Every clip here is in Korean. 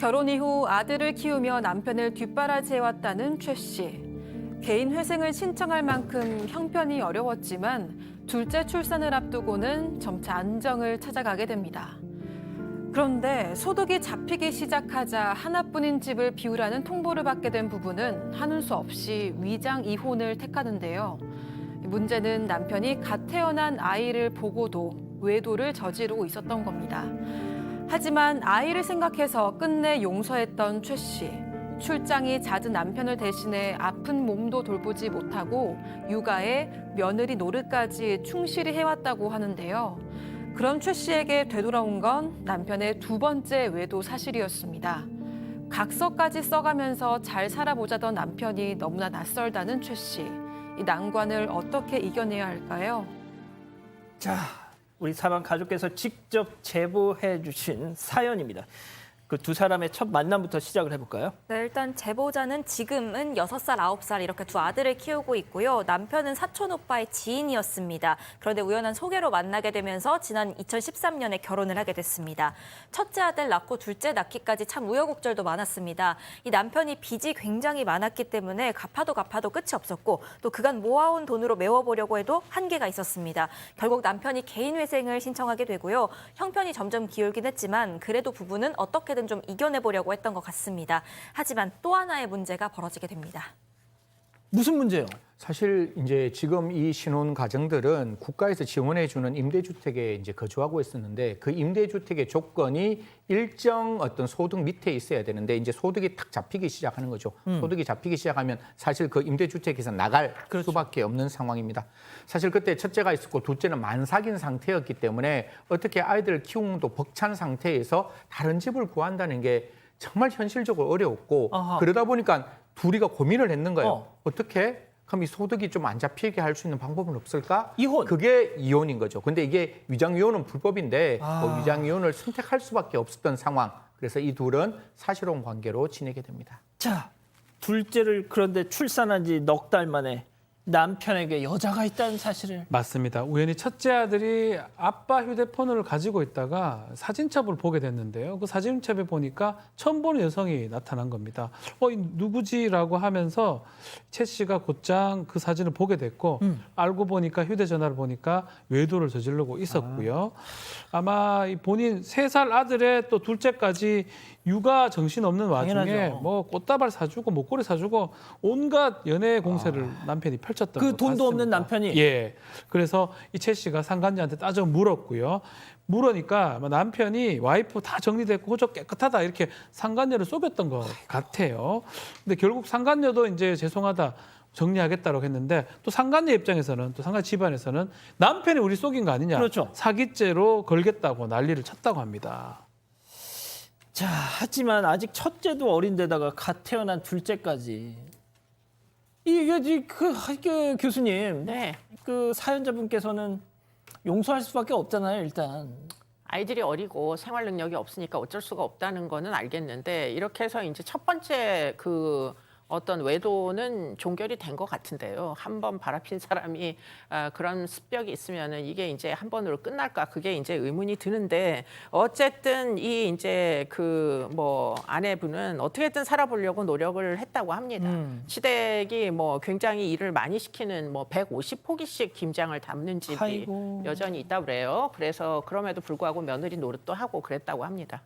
결혼 이후 아들을 키우며 남편을 뒷바라지해왔다는 최 씨. 개인 회생을 신청할 만큼 형편이 어려웠지만 둘째 출산을 앞두고는 점차 안정을 찾아가게 됩니다. 그런데 소득이 잡히기 시작하자 하나뿐인 집을 비우라는 통보를 받게 된 부부는 하는 수 없이 위장 이혼을 택하는데요. 문제는 남편이 갓 태어난 아이를 보고도 외도를 저지르고 있었던 겁니다. 하지만 아이를 생각해서 끝내 용서했던 최 씨. 출장이 잦은 남편을 대신해 아픈 몸도 돌보지 못하고 육아에 며느리 노릇까지 충실히 해왔다고 하는데요. 그런 최 씨에게 되돌아온 건 남편의 두 번째 외도 사실이었습니다. 각서까지 써가면서 잘 살아보자던 남편이 너무나 낯설다는 최 씨. 이 난관을 어떻게 이겨내야 할까요? 자, 우리 사방 가족께서 직접 제보해 주신 사연입니다. 그 두 사람의 첫 만남부터 시작을 해볼까요? 네, 일단 제보자는 지금은 6살, 9살 이렇게 두 아들을 키우고 있고요. 남편은 사촌 오빠의 지인이었습니다. 그런데 우연한 소개로 만나게 되면서 지난 2013년에 결혼을 하게 됐습니다. 첫째 아들 낳고 둘째 낳기까지 참 우여곡절도 많았습니다. 이 남편이 빚이 굉장히 많았기 때문에 갚아도 끝이 없었고 또 그간 모아온 돈으로 메워보려고 해도 한계가 있었습니다. 결국 남편이 개인회생을 신청하게 되고요. 형편이 점점 기울긴 했지만 그래도 부부는 어떻게든 좀 이겨내보려고 했던 것 같습니다. 하지만 또 하나의 문제가 벌어지게 됩니다. 무슨 문제요? 사실 이제 지금 이 신혼 가정들은 국가에서 지원해주는 임대주택에 이제 거주하고 있었는데 그 임대주택의 조건이 일정 어떤 소득 밑에 있어야 되는데 이제 소득이 탁 잡히기 시작하는 거죠. 소득이 잡히기 시작하면 사실 그 임대주택에서 나갈 수밖에 없는 상황입니다. 사실 그때 첫째가 있었고 둘째는 만삭인 상태였기 때문에 어떻게 아이들을 키우는 도 벅찬 상태에서 다른 집을 구한다는 게 정말 현실적으로 어려웠고 아하. 그러다 보니까 둘이가 고민을 했는 거예요. 어떻게? 그럼 이 소득이 좀 안 잡히게 할 수 있는 방법은 없을까? 이혼. 그게 이혼인 거죠. 근데 이게 위장이혼은 불법인데 위장이혼을 선택할 수밖에 없었던 상황. 그래서 이 둘은 사실혼 관계로 지내게 됩니다. 자, 둘째를 그런데 출산한 지 넉 달 만에 남편에게 여자가 있다는 사실을. 맞습니다. 우연히 첫째 아들이 아빠 휴대폰을 가지고 있다가 사진첩을 보게 됐는데요. 그 사진첩에 보니까 처음 보는 여성이 나타난 겁니다. 이 누구지라고 하면서 최 씨가 곧장 그 사진을 보게 됐고 알고 보니까 휴대전화를 보니까 외도를 저지르고 있었고요. 아마 이 본인 3살 아들의 또 둘째까지 육아 정신없는 와중에 당연하죠. 뭐 꽃다발 사주고 목걸이 사주고 온갖 연애 공세를 남편이 펼쳤던 그 것 돈도 없는 같습니다. 남편이. 예. 그래서 이 최 씨가 상간녀한테 따져 물었고요. 물으니까 남편이 와이프 다 정리됐고 호적 깨끗하다 이렇게 상간녀를 쏘겼던 것 같아요. 근데 결국 상간녀도 이제 죄송하다. 정리하겠다고 했는데 또 상간녀 입장에서는 또 상간녀 집안에서는 남편이 우리 속인 거 아니냐. 그렇죠. 사기죄로 걸겠다고 난리를 쳤다고 합니다. 자, 하지만 아직 첫째도 어린데다가 갓 태어난 둘째까지. 이게 그 교수님, 네. 그 사연자분께서는 용서할 수밖에 없잖아요, 일단. 아이들이 어리고 생활 능력이 없으니까 어쩔 수가 없다는 거는 알겠는데 이렇게 해서 이제 첫 번째 그 어떤 외도는 종결이 된 것 같은데요. 한 번 바라핀 사람이 그런 습벽이 있으면은 이게 이제 한 번으로 끝날까 그게 이제 의문이 드는데 어쨌든 이 이제 그 뭐 아내분은 어떻게든 살아보려고 노력을 했다고 합니다. 시댁이 뭐 굉장히 일을 많이 시키는 뭐 150포기씩 김장을 담는 집이 아이고. 여전히 있다고 그래요. 그래서 그럼에도 불구하고 며느리 노릇도 하고 그랬다고 합니다.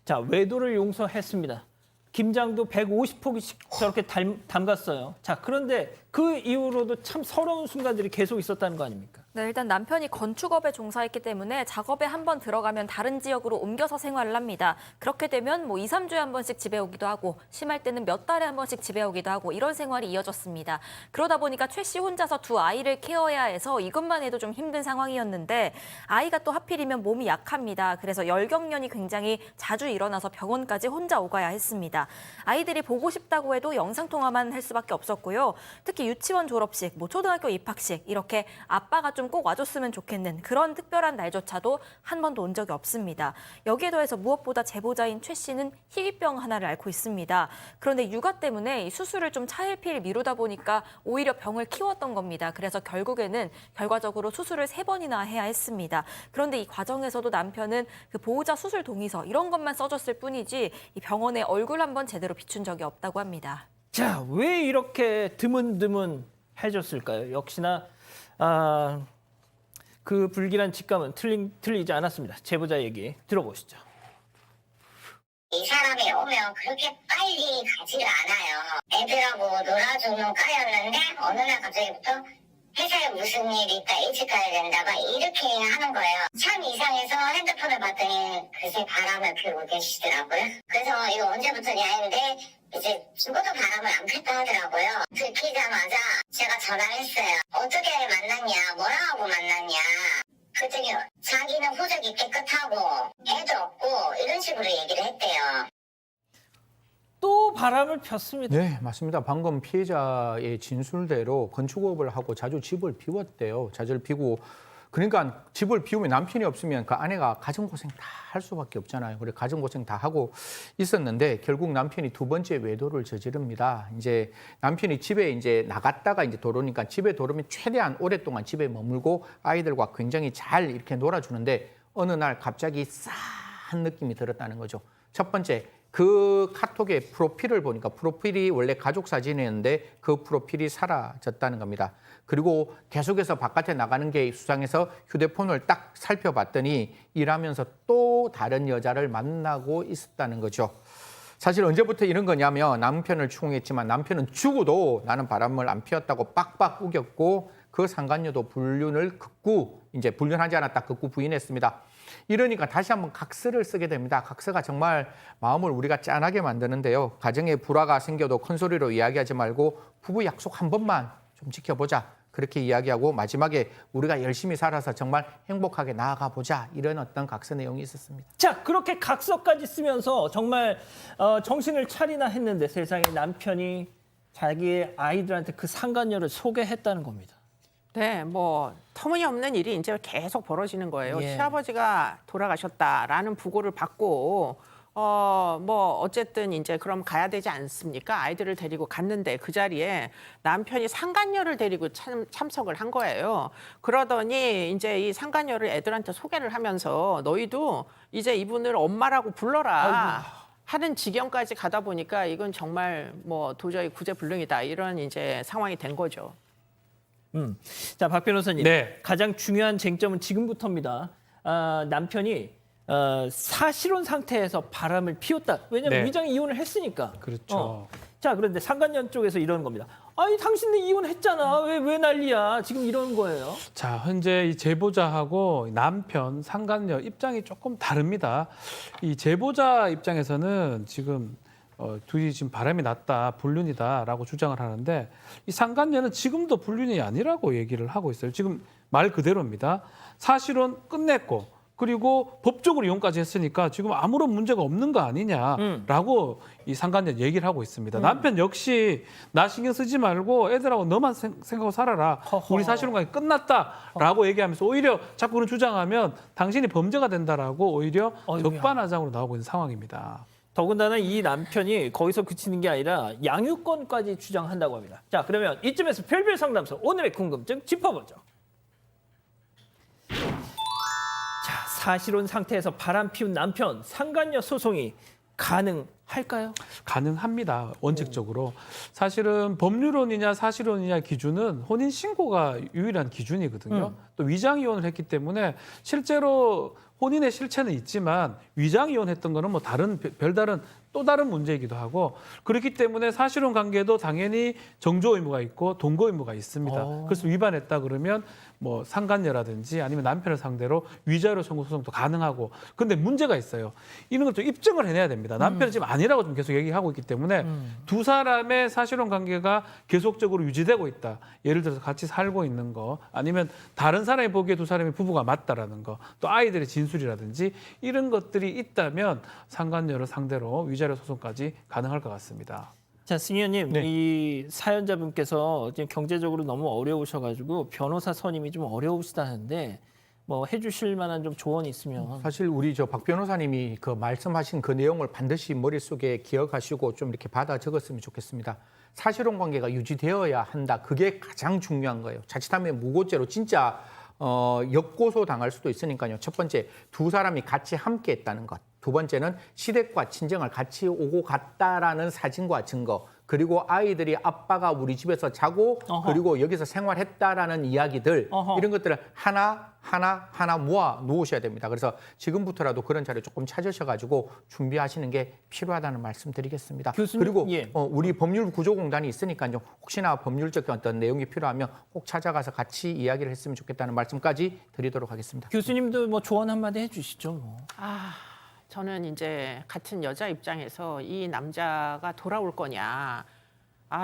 자, 외도를 용서했습니다. 김장도 150포기씩 저렇게 담갔어요. 자, 그런데 그 이후로도 참 서러운 순간들이 계속 있었다는 거 아닙니까? 네, 일단 남편이 건축업에 종사했기 때문에 작업에 한 번 들어가면 다른 지역으로 옮겨서 생활을 합니다. 그렇게 되면 뭐 2, 3주에 한 번씩 집에 오기도 하고 심할 때는 몇 달에 한 번씩 집에 오기도 하고 이런 생활이 이어졌습니다. 그러다 보니까 최 씨 혼자서 두 아이를 케어해야 해서 이것만 해도 좀 힘든 상황이었는데 아이가 또 하필이면 몸이 약합니다. 그래서 열경련이 굉장히 자주 일어나서 병원까지 혼자 오가야 했습니다. 아이들이 보고 싶다고 해도 영상통화만 할 수밖에 없었고요. 특히 유치원 졸업식, 뭐 초등학교 입학식 이렇게 아빠가 좀 좀 꼭 와줬으면 좋겠는 그런 특별한 날조차도 한 번도 온 적이 없습니다. 여기에 더해서 무엇보다 제보자인 최 씨는 희귀병 하나를 앓고 있습니다. 그런데 육아 때문에 이 수술을 좀 차일피일 미루다 보니까 오히려 병을 키웠던 겁니다. 그래서 결국에는 결과적으로 수술을 3번이나 해야 했습니다. 그런데 이 과정에서도 남편은 그 보호자 수술 동의서 이런 것만 써줬을 뿐이지 이 병원에 얼굴 한번 제대로 비춘 적이 없다고 합니다. 자, 왜 이렇게 드문드문 해줬을까요? 역시나 그 불길한 직감은 틀리지 않았습니다. 제보자 얘기 들어보시죠. 이 사람이 오면 그렇게 빨리 가지를 않아요. 애들하고 놀아주는 까였는데 어느 날 갑자기부터 회사에 무슨 일이 있다 일찍 가야 된다 막 이렇게 하는 거예요. 참 이상해서 핸드폰을 봤더니 글쎄 바람을 피우고 계시더라고요. 그래서 이거 언제부터냐 했는데 이제 죽어도 바람을 안 폈다 하더라고요. 들키자마자 제가 전화를 했어요. 어떻게 만났냐, 뭐라 하고 만났냐. 그랬더니 자기는 호적이 깨끗하고 애도 없고 이런 식으로 얘기를 했대요. 또 바람을 폈습니다. 네, 맞습니다. 방금 피해자의 진술대로 건축업을 하고 자주 집을 비웠대요. 자주 비우고 그러니까 집을 비우면 남편이 없으면 그 아내가 가정고생 다 할 수밖에 없잖아요. 그래 가정고생 다 하고 있었는데 결국 남편이 2번째 외도를 저지릅니다. 이제 남편이 집에 이제 나갔다가 이제 돌아오니까 집에 돌아오면 최대한 오랫동안 집에 머물고 아이들과 굉장히 잘 이렇게 놀아주는데 어느 날 갑자기 싸한 느낌이 들었다는 거죠. 첫 번째, 그 카톡의 프로필을 보니까 프로필이 원래 가족 사진이었는데 그 프로필이 사라졌다는 겁니다. 그리고 계속해서 바깥에 나가는 게 수상해서 휴대폰을 딱 살펴봤더니 일하면서 또 다른 여자를 만나고 있었다는 거죠. 사실 언제부터 이런 거냐면 남편을 추궁했지만 남편은 죽어도 나는 바람을 안 피웠다고 빡빡 우겼고 그 상간녀도 불륜을 불륜하지 않았다 극구 부인했습니다. 이러니까 다시 한번 각서를 쓰게 됩니다. 각서가 정말 마음을 우리가 짠하게 만드는데요. 가정에 불화가 생겨도 큰 소리로 이야기하지 말고 부부 약속 한 번만 좀 지켜보자. 그렇게 이야기하고 마지막에 우리가 열심히 살아서 정말 행복하게 나아가 보자. 이런 어떤 각서 내용이 있었습니다. 자, 그렇게 각서까지 쓰면서 정말 정신을 차리나 했는데 세상에 남편이 자기의 아이들한테 그 상간녀를 소개했다는 겁니다. 네, 뭐 터무니없는 일이 이제 계속 벌어지는 거예요. 예. 시아버지가 돌아가셨다라는 부고를 받고 뭐 어쨌든 이제 그럼 가야 되지 않습니까? 아이들을 데리고 갔는데 그 자리에 남편이 상간녀를 데리고 참석을 한 거예요. 그러더니 이제 이 상간녀를 애들한테 소개를 하면서 너희도 이제 이분을 엄마라고 불러라. 하는 지경까지 가다 보니까 이건 정말 뭐 도저히 구제불능이다 이런 이제 상황이 된 거죠. 자, 박 변호사님. 네. 가장 중요한 쟁점은 지금부터입니다. 남편이 사실혼 상태에서 바람을 피웠다. 왜냐하면 네. 위장 이혼을 했으니까. 그렇죠. 자, 그런데 상간녀 쪽에서 이러는 겁니다. 아니, 당신들 이혼했잖아. 왜 난리야? 지금 이러는 거예요. 자, 현재 이 제보자하고 남편, 상간녀 입장이 조금 다릅니다. 이 제보자 입장에서는 지금 둘이 지금 바람이 났다, 불륜이다라고 주장을 하는데 이 상간녀는 지금도 불륜이 아니라고 얘기를 하고 있어요. 지금 말 그대로입니다. 사실은 끝냈고 그리고 법적으로 이혼까지 했으니까 지금 아무런 문제가 없는 거 아니냐라고 이 상간녀 얘기를 하고 있습니다. 남편 역시 나 신경 쓰지 말고 애들하고 너만 생각하고 살아라. 허허. 우리 사실혼관계 끝났다라고 얘기하면서 오히려 자꾸 그런 주장하면 당신이 범죄가 된다라고 오히려 어이구야. 적반하장으로 나오고 있는 상황입니다. 더군다나 이 남편이 거기서 그치는 게 아니라 양육권까지 주장한다고 합니다. 자, 그러면 이쯤에서 별별 상담소 오늘의 궁금증 짚어보죠. 자, 사실혼 상태에서 바람 피운 남편 상간녀 소송이 가능할까요? 가능합니다. 원칙적으로. 사실은 법률혼이냐 사실혼이냐 기준은 혼인신고가 유일한 기준이거든요. 또 위장이혼을 했기 때문에 실제로 혼인의 실체는 있지만 위장이혼했던 거는 뭐 별다른 또 다른 문제이기도 하고 그렇기 때문에 사실혼 관계도 당연히 정조 의무가 있고 동거 의무가 있습니다. 그래서 위반했다 그러면 뭐 상간녀라든지 아니면 남편을 상대로 위자료 청구 소송도 가능하고 근데 문제가 있어요. 이런 걸 좀 입증을 해내야 됩니다. 남편은 지금 아니라고 좀 계속 얘기하고 있기 때문에 두 사람의 사실혼 관계가 계속적으로 유지되고 있다. 예를 들어서 같이 살고 있는 거 아니면 다른 사람이 보기에 두 사람이 부부가 맞다라는 거 또 아이들의 진술이라든지 이런 것들이 있다면 상간녀를 상대로 위자료 소송까지 가능할 것 같습니다. 자, 승희님, 네. 이 사연자분께서 지금 경제적으로 너무 어려우셔가지고 변호사 선임이 좀 어려우시다는데 뭐 해주실 만한 좀 조언이 있으면. 사실 우리 저 박 변호사님이 그 말씀하신 그 내용을 반드시 머릿속에 기억하시고 좀 이렇게 받아 적었으면 좋겠습니다. 사실혼 관계가 유지되어야 한다. 그게 가장 중요한 거예요. 자칫하면 무고죄로 진짜 역고소 당할 수도 있으니까요. 첫 번째, 두 사람이 같이 함께 했다는 것. 두 번째는 시댁과 친정을 같이 오고 갔다라는 사진과 증거. 그리고 아이들이 아빠가 우리 집에서 자고 어허. 그리고 여기서 생활했다라는 이야기들 어허. 이런 것들을 하나 모아 놓으셔야 됩니다. 그래서 지금부터라도 그런 자료 조금 찾으셔가지고 준비하시는 게 필요하다는 말씀드리겠습니다. 교수님, 그리고 예. 우리 법률구조공단이 있으니까요. 혹시나 법률적 어떤 내용이 필요하면 꼭 찾아가서 같이 이야기를 했으면 좋겠다는 말씀까지 드리도록 하겠습니다. 교수님도 뭐 조언 한마디 해주시죠. 뭐. 저는 이제 같은 여자 입장에서 이 남자가 돌아올 거냐.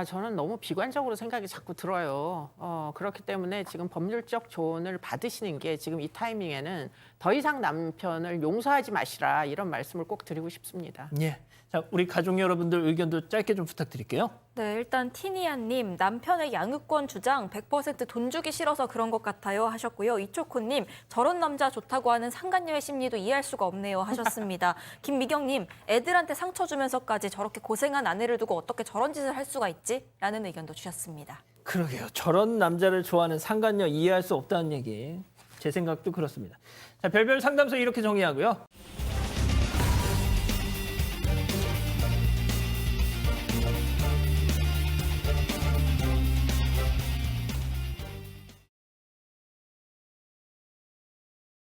저는 너무 비관적으로 생각이 자꾸 들어요. 그렇기 때문에 지금 법률적 조언을 받으시는 게 지금 이 타이밍에는 더 이상 남편을 용서하지 마시라 이런 말씀을 꼭 드리고 싶습니다. 예. 자, 우리 가족 여러분들 의견도 짧게 좀 부탁드릴게요. 네, 일단 티니아님 남편의 양육권 주장 100% 돈 주기 싫어서 그런 것 같아요 하셨고요. 이초코님 저런 남자 좋다고 하는 상간녀의 심리도 이해할 수가 없네요 하셨습니다. 김미경님 애들한테 상처 주면서까지 저렇게 고생한 아내를 두고 어떻게 저런 짓을 할 수가 있지? 라는 의견도 주셨습니다. 그러게요. 저런 남자를 좋아하는 상간녀 이해할 수 없다는 얘기. 제 생각도 그렇습니다. 자, 별별 상담소 이렇게 정리하고요.